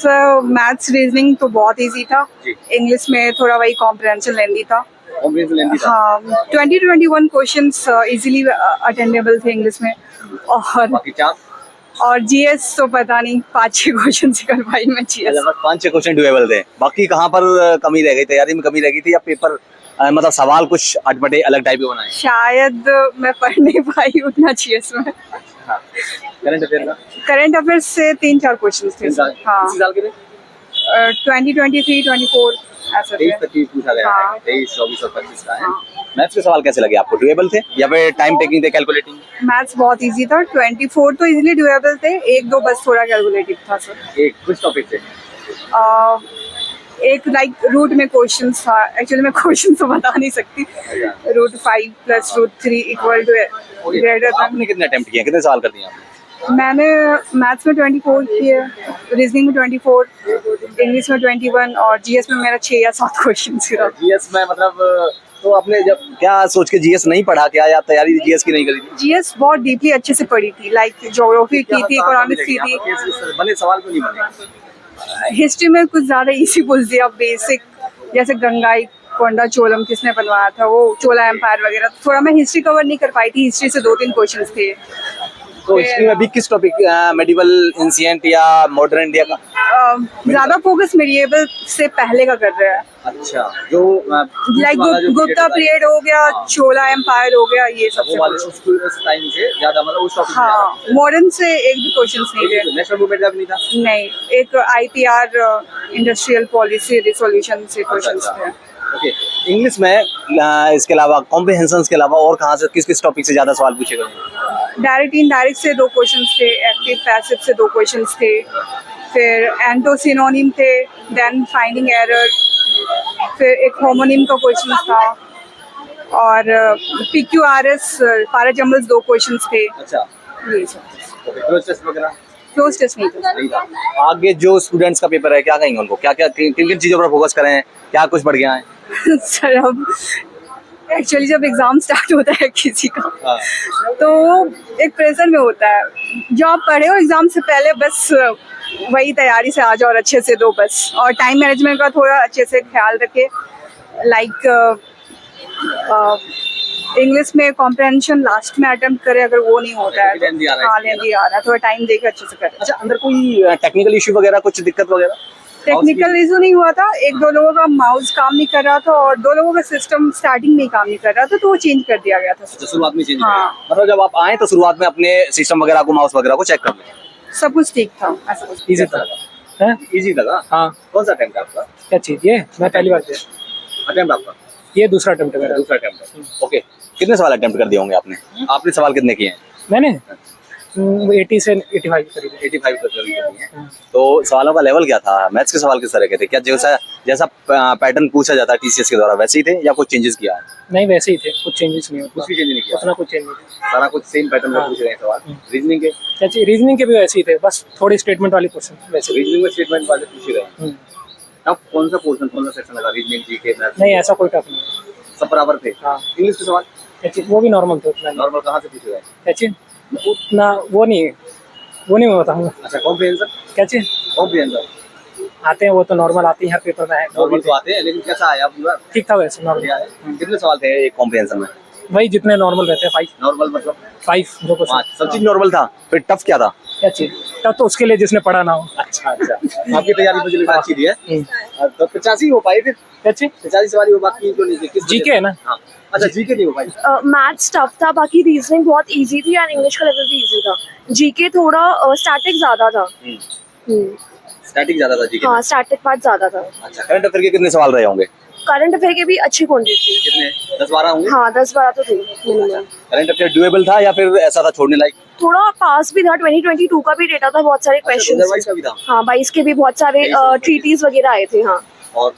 Maths reasoning तो बहुत easy था। जी। इंग्लिश में थोड़ा वही कॉम्प्रहेंशन लेंदी था। कॉम्प्रिहेंशन लेंदी था। हाँ 20-21 क्वेश्चंस इजीली अटेंडेबल थे इंग्लिश में। बाकी चार और जीएस तो पता नहीं 5-6 क्वेश्चन से कर पाई मैं जीएस। लगभग 5-6 क्वेश्चन डुएबल थे। बाकी कहाँ पर कमी रह गई, तैयारी में कमी रह गई थी या पेपर मतलब सवाल कुछ अटपटे अलग टाइप के बनाए? शायद मैं पढ़ नहीं पाई उतना जीएस में। हाँ। करंट अफेयर का करंट अफेयर्स से 3-4 क्वेश्चन थे। हाँ इसी साल के थे? 2023-24 ऐसे थे। 23-25 पूछा गया हाँ। है, 23, 24 और 25 का है। मैथ्स के सवाल कैसे लगे आपको? डुएबल थे या फिर टाइम टेकिंग थे, कैलकुलेटिंग? मैथ्स बहुत इजी था। 24 तो इजीली डुएबल थे, 1-2 बस थोड़ा कैलकुलेटिव था सर। एक कुछ टॉपिक थे? एक लाइक रूट में क्वेश्चन था। एक्चुअली मैं क्वेश्चन तो बता नहीं सकती। Root 5 + root 3 equal to greater than. आपने कितने अटेम्प्ट किए, कितने सवाल कर दिए आपने? मैंने मैथ्स में 24 किए, रीजनिंग में 24, इंग्लिश में 21 और जीएस में मेरा 6 या 7 क्वेश्चन था। जीएस में मतलब तो आपने जब क्या सोच के जीएस नहीं पढ़ा, क्या या तैयारी जीएस की नहीं करी थी? जीएस बहुत डीपली अच्छे से पढ़ी थी। लाइक ज्योग्राफी की थी, इकोनॉमिक्स की थी। बने सवाल क्यों नहीं बने? हिस्ट्री में कुछ ज्यादा इजी पूछ दिया, बेसिक जैसे गंगाई कोंडा चोलम किसने बनवाया था, वो चोला एम्पायर वगैरह। थोड़ा मैं हिस्ट्री कवर नहीं कर पाई थी। हिस्ट्री से 2-3 क्वेश्चंस थे। तो हिस्ट्री में भी किस टॉपिक, मेडिवल, एंशिएंट या मॉडर्न इंडिया का? ज्यादा फोकस मेडिएवल से पहले का कर रहा है। अच्छा, जो लाइक गुप्ता पीरियड हो गया, चोला एम्पायर हो गया, ये सब वो वाले उस टाइम से ज्यादा मतलब उस टॉपिक हाँ मॉडर्न से एक भी क्वेश्चंस नहीं थे। नेशनल मूवमेंट का भी नहीं था? नहीं, एक आईपीआर इंडस्ट्रियल पॉलिसी रिसोल्यूशन से क्वेश्चंस थे। ओके। इंग्लिश में इसके अलावा कॉम्प्रिहेंशन के अलावा और कहाँ से किस किस टॉपिक से ज्यादा सवाल पूछे गए? डायरेक्ट इनडायरेक्ट से 2 क्वेश्चंस थे, एक्टिव पैसिव से 2 क्वेश्चंस थे, फिर एंटो सिनोनिम थे, देन फाइंडिंग एरर, फिर एक होमोनिम का क्वेश्चन था और पीक्यूआरएस पैराजंबल्स 2 क्वेश्चंस थे। अच्छा, ये सब। ओके। क्लोज टेस्ट वगैरह क्लोज टेस्ट नहीं था। नहीं था। आगे जो स्टूडेंट्स का पेपर है, क्या कहेंगे उनको? क्या क्या किन किन चीजों पर फोकस करें? क्या कुछ बढ़ गया है? सर अब एक्चुअली जब एग्जाम स्टार्ट होता है किसी का हाँ। तो एक प्रेशर में होता है। जो आप पढ़े हो एग्जाम से पहले बस वही तैयारी से आ जाओ और अच्छे से दो बस। और टाइम मैनेजमेंट का थोड़ा अच्छे से ख्याल रखे। लाइक इंग्लिश में कॉम्प्रहेंशन लास्ट में अटेम्प्ट करे, अगर वो नहीं होता है लेंदी आ रहा है, हाँ लेंदी आ रहा है, थोड़ा टाइम देके अच्छे से करे। अच्छा, अंदर कोई टेक्निकल इशू वगैरह, कुछ दिक्कत वगैरह? टेक्निकल इशू नहीं हुआ था। 1-2 लोगों का माउस काम नहीं कर रहा था और 2 लोगों का सिस्टम स्टार्टिंग में ही काम नहीं कर रहा था, तो वो चेंज कर दिया गया था। अच्छा, शुरुआत में चेंज हाँ। मतलब जब आप आए तो शुरुआत में अपने सिस्टम वगैरह को, माउस वगैरह को चेक कर लें। सब कुछ ठीक था। ऐसा कुछ इजी था। है? इजी लगा? हाँ। कौन सा अटेम्प्ट आपका? क्या चीज ये? मैं पहली बार किया। अटेम्प्ट आपका? ये दूसरा अटेम्प्ट है मेरा। दूसरा अटेम्प्ट। ओके। कितने सवाल अटेम्प्ट कर दिए होंगे आपने? आपने सवाल कितने किए हैं? मैंने 80 से 85 करीब। 85 तक कर दिए हैं। तो सवालों का लेवल क्या था? मैथ्स के सवाल किस तरह के थे? क्या जैसा पैटर्न पूछा जाता है टीसीएस के द्वारा वैसे ही थे या कुछ चेंजेस किया है? नहीं वैसे ही थे, कुछ चेंजेस नहीं कुछ भी चेंज नहीं किया? उतना कुछ चेंज नहीं था। सारा कुछ सेम पैटर्न में पूछ रहे हैं सवाल। रीजनिंग के? क्या चीज? रीजनिंग के भी वैसे ही थे, बस थोड़ी स्टेटमेंट वाली क्वेश्चन वैसे। रीजनिंग में स्टेटमेंट वाले पूछ रहे हैं। अब कौन सा पोर्शन, कौन सा सेक्शन लगा? Reasoning, GK, maths? नहीं ऐसा कोई टफ नहीं। सब बराबर थे? हाँ। इंग्लिश के सवाल? क्या चीज? वो भी नॉर्मल थे उतना। नॉर्मल कहाँ से पूछे गए? क्या चीज? उतना वो नहीं मैं बताऊंगा। अच्छा, कॉम्प्रिहेंशन? क्या चीज? कॉम्प्रिहेंशन आते हैं वो तो नॉर्मल आती है, हर पेपर में है। नॉर्मल तो आते हैं, लेकिन कैसा आया आपकी बार? ठीक था वैसे नॉर्मल। कितने सवाल थे एक कॉम्प्रिहेंशन में? वही जितने नॉर्मल रहते हैं 5। नॉर्मल मतलब 5 जो कुछ। सब चीज नॉर्मल था। फिर टफ क्या था? क्या चीज? तब तो उसके लिए जिसने पढ़ा ना हो। अच्छा अच्छा। आपकी तैयारी मुझे लगा अच्छी थी है। तो 85 हो पाई? फिर क्या चीज? 85 सवाल हो, बाकी जो नहीं थे जीके है ना? हाँ। अच्छा, जीके नहीं हो पाई? मैथ्स टफ था, बाकी रीजनिंग बहुत इजी थी और इंग्लिश का लेवल भी इजी था। जीके थोड़ा स्टैटिक ज्यादा था। स्टैटिक ज्यादा था जीके? हाँ स्टैटिक पार्ट ज्यादा था। अच्छा, करंट अफेयर के कितने सवाल रहे होंगे? करंट अफेयर के भी अच्छी क्वांटिटी थी। कितने? 10-12 होंगे? हाँ 10-12 तो थे मिनिमम। करंट अफेयर डुएबल था या फिर ऐसा था छोड़ने लायक? थोड़ा पास भी था। 2022 का भी डेटा था, बहुत सारे क्वेश्चन। 2022 का भी था? हाँ 22 के भी बहुत सारे ट्रीटीज वगैरह आए थे। हाँ। और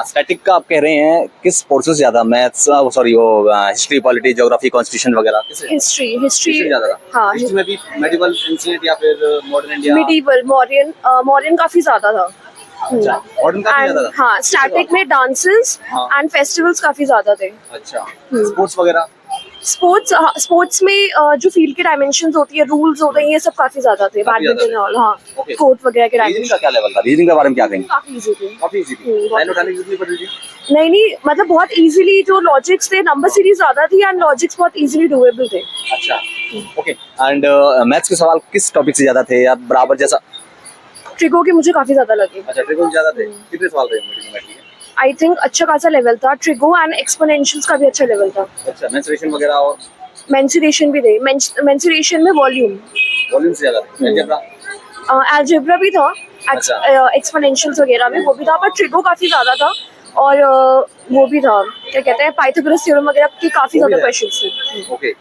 स्टैटिक का आप कह रहे हैं किस पोर्शन से ज्यादा? मैथ्स, सॉरी वो हिस्ट्री, पॉलिटी, ज्योग्राफी, कॉन्स्टिट्यूशन वगैरह? हिस्ट्री ज्यादा था? हाँ। हिस्ट्री में भी मेडिवल, एंशिएंट या फिर मॉडर्न इंडिया? मिडीवल, मॉडर्न काफी ज्यादा था। अच्छा, मॉडर्न काफी ज्यादा था? हाँ स्टैटिक में डांसेस एंड फेस्टिवल्स काफी ज्यादा थे। अच्छा, स्पोर्ट्स वगैरह? स्पोर्ट्स में जो फील्ड के डायमेंशंस होती है, रूल्स होते हैं, ये सब काफी ज्यादा थे। काफी ज्यादा बैडमिंटन और हाँ, Okay. कोर्ट वगैरह के रीजनिंग का डायमेंशन क्या लेवल था? रीजनिंग के बारे में क्या कहेंगे? काफी इजी थे। काफी इजी थी। बहुत लाइन उठाने की जरूरत नहीं पड़ रही थी? नहीं, मतलब बहुत इजीली जो लॉजिक्स थे, नंबर सीरीज ज्यादा थी एंड लॉजिक्स बहुत इजीली डूएबल थे। अच्छा, ओके। एंड मैथ्स के सवाल किस टॉपिक से ज्यादा थे या बराबर जैसा? ट्रिगो के मुझे काफी ज्यादा लगे। अच्छा, ट्रिगो ज्यादा थे। कितने सवाल थे ट्रिगोनोमेट्री के? आई थिंक अच्छा खासा लेवल था। ट्रिगो एंड एक्सपोनेंशियल्स का भी अच्छा लेवल था। अच्छा, मेंसुरेशन वगैरह और मेंसुरेशन भी थे। मेंसुरेशन में वॉल्यूम, वॉल्यूम से ज्यादा थे। अलजेब्रा? अलजेब्रा भी था, अच्छा। एक्सपोनेंशियल्स वगैरह भी वो भी था, पर ट्रिगो काफी ज्यादा था। और वो भी था, क्या कहते हैं, पाइथागोरस थ्योरम वगैरह के काफी वो भी ज्यादा है। क्वेश्चंस थे। ओके।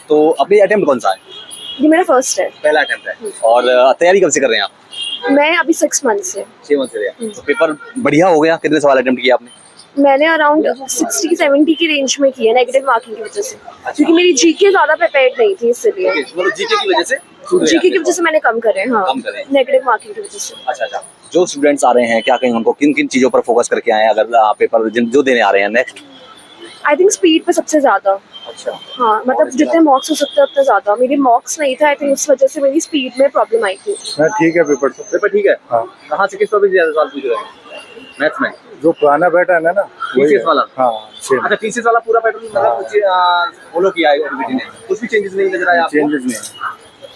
तो अभी अटेम्प्ट कौन सा है? ये मेरा फर्स्ट है। पहला अटेम्प्ट है। और तैयारी कब से कर रहे हैं आप? मैं अभी 6 मंथ से। 6 मंथ से रहे। तो पेपर बढ़िया हो गया? कितने सवाल अटेम्प्ट किए आपने? मैंने अराउंड 60-70 की रेंज में की है, नेगेटिव मार्किंग की वजह से, क्योंकि मेरी जीके ज्यादा प्रिपेयर्ड नहीं थी, इसलिए ओके, मतलब जीके की वजह से छूट गए जीके की आपके वजह से मैंने कम करे हैं। हाँ, कम करे। नेगेटिव मार्किंग की वजह से। अच्छा अच्छा। जो स्टूडेंट्स आ रहे हैं क्या कहेंगे उनको? किन किन चीजों पर फोकस करके आए हैं अगर पेपर जो देने आ रहे हैं नेक्स्ट? आई थिंक स्पीड पे सबसे ज्यादा। अच्छा। हाँ, मतलब इसके जितने मॉक्स हो सकते हैं उतने ज्यादा। मेरी मॉक्स नहीं था, आई थिंक उस वजह से मेरी स्पीड में प्रॉब्लम आई थी। ठीक है पेपर तो। पेपर ठीक है। हाँ। कहाँ से किस टॉपिक से ज्यादा सवाल पूछ रहे हैं मैथ्स में? जो पुराना पैटर्न है ना वही TCS है। वाला? हाँ सेम। अच्छा, TCS वाला पूरा पैटर्न मतलब हाँ। कुछ फॉलो किया है ऑडिट ने? कुछ भी चेंजेस नहीं नजर आया आपको? चेंजेस नहीं,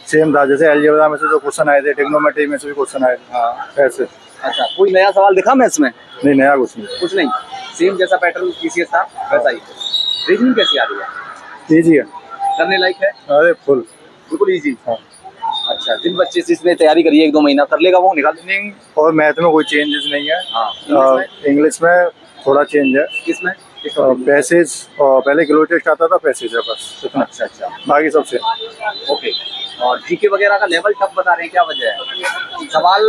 सेम था। जैसे अलजेब्रा में से जो क्वेश्चन आए थे, ट्रिग्नोमेट्री में से भी क्वेश्चन आए थे। हाँ ऐसे। अच्छा, कोई नया सवाल दिखा मैथ्स में? नहीं, नया कुछ नहीं। कुछ नहीं, सेम जैसा पैटर्न TCS था वैसा ही। रीजनिंग कैसी आ रही है? इजी है, करने लायक है? अरे फुल। बिल्कुल इजी। हाँ। अच्छा, जिन बच्चे से इसमें तैयारी करिए 1-2 महीना कर लेगा वो निकाल देंगे। रीजनिंग और मैथ में कोई चेंजेस नहीं है। हाँ। इंग्लिश में थोड़ा चेंज है। किसमें? किस topic में? पैसेज, पहले किलो टेस्ट आता था, पैसेज है बस इतना। अच्छा अच्छा, बाकी सबसे ओके। और जीके वगैरह का लेवल टफ बता रहे हैं, क्या वजह है? सवाल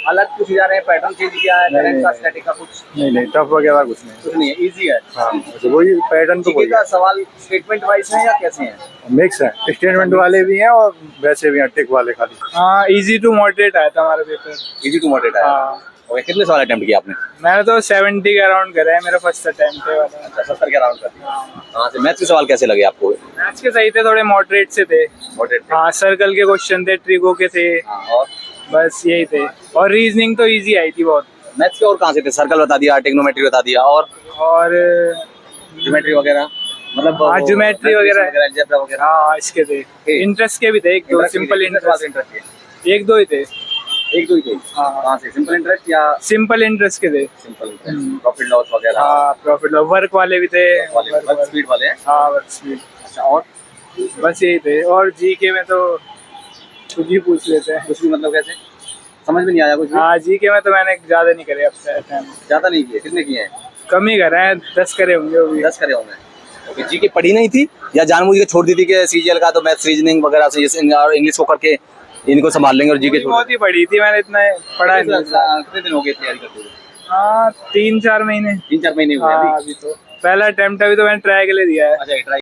अलग पूछे जा रहे हैं, पैटर्न चेंज किया है, नहीं, करंट का नहीं। स्टैटिक का कुछ नहीं टफ वगैरह कुछ नहीं। कुछ नहीं है, इजी है। हाँ तो वही पैटर्न तो जीके वही का सवाल स्टेटमेंट वाइज है या कैसे हैं? मिक्स है। स्टेटमेंट वाले भी हैं और वैसे भी हैं, टिक वाले खाली। हाँ, इजी टू मॉडरेट आया था हमारा पेपर। इजी टू मॉडरेट है। हाँ, ओके, कितने सवाल अटेम्प्ट किया आपने? मैंने तो 70 के अराउंड करा है, मेरा फर्स्ट अटेम्प्ट है वाला। अच्छा, 70 के अराउंड कर दिया। हाँ, से मैथ्स के सवाल कैसे लगे आपको? मैथ्स के सही थे, थोड़े मॉडरेट से थे। मॉडरेट थे? हाँ, सर्कल के क्वेश्चन थे, ट्रिगो के थे, हाँ, और बस यही थे। और रीजनिंग तो इजी आई थी बहुत। मैथ्स के और कहाँ से थे? सर्कल बता दिया, ट्रिग्नोमेट्री बता दिया, और और ज्योमेट्री वगैरह, मतलब हाँ, ज्योमेट्री वगैरह। अलजेब्रा वगैरह। हाँ, इसके थे। इंटरेस्ट के भी थे, 1-2 सिंपल इंटरेस्ट, इंटरेस्ट 1-2 ही थे। 1-2 ही थे। हाँ। कहाँ से? सिंपल इंटरेस्ट या सिंपल इंटरेस्ट के थे। सिंपल इंटरेस्ट, प्रॉफिट लॉस वगैरह? हाँ, प्रॉफिट वर्क वाले भी थे। वर्क स्पीड वाले हैं? हाँ, वर्क स्पीड। अच्छा, और बस यही थे। और जीके में तो कुछ ही पूछ लेते हैं। कुछ भी मतलब कैसे? समझ में नहीं आया कुछ भी? हाँ, जीके में तो मैंने ज्यादा नहीं करे अब attempt। ज्यादा नहीं किए? कितने किए हैं? कम ही करे हैं, 10 करे होंगे अभी। 10 करे होंगे। ओके, जीके पढ़ी नहीं थी या जानबूझ के छोड़ दी थी कि सीजीएल का तो मैथ्स रीजनिंग वगैरह से जैसे और इंग्लिश को करके इनको संभाल लेंगे और जीके छोड़ बहुत ही पढ़ी थी मैंने, इतना पढ़ा नहीं। कितने दिन हो गए तैयारी करते हुए? हाँ, 3-4 महीने। 3-4 महीने हुए हाँ, अभी? अभी तो पहला अटेम्प्ट, अभी तो मैंने ट्राई के लिए दिया है। अच्छा, ट्राई